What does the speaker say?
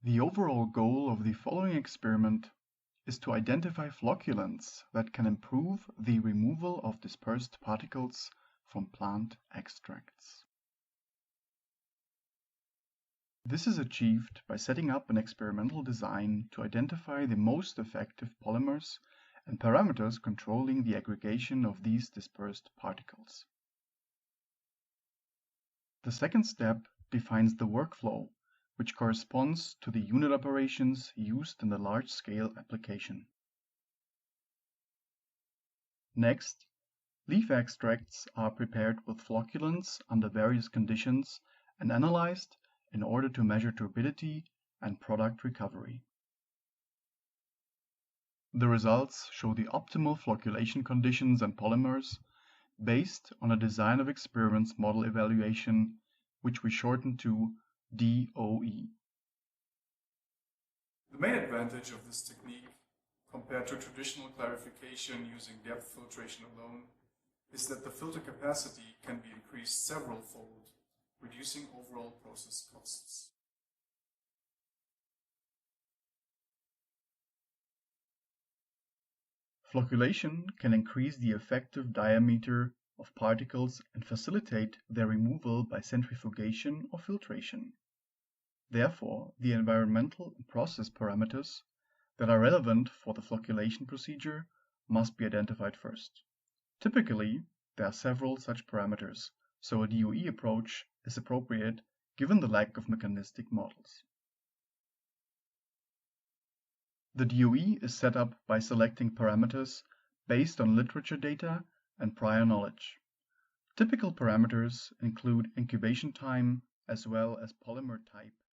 The overall goal of the following experiment is to identify flocculants that can improve the removal of dispersed particles from plant extracts. This is achieved by setting up an experimental design to identify the most effective polymers and parameters controlling the aggregation of these dispersed particles. The second step defines the workflow, which corresponds to the unit operations used in the large-scale application. Next, leaf extracts are prepared with flocculants under various conditions and analyzed in order to measure turbidity and product recovery. The results show the optimal flocculation conditions and polymers based on a design of experiments model evaluation, which we shorten to DOE. The main advantage of this technique, compared to traditional clarification using depth filtration alone, is that the filter capacity can be increased several-fold, reducing overall process costs. Flocculation can increase the effective diameter of particles and facilitate their removal by centrifugation or filtration. Therefore, the environmental and process parameters that are relevant for the flocculation procedure must be identified first. Typically, there are several such parameters, so a DOE approach is appropriate given the lack of mechanistic models. The DOE is set up by selecting parameters based on literature data and prior knowledge. Typical parameters include incubation time as well as polymer type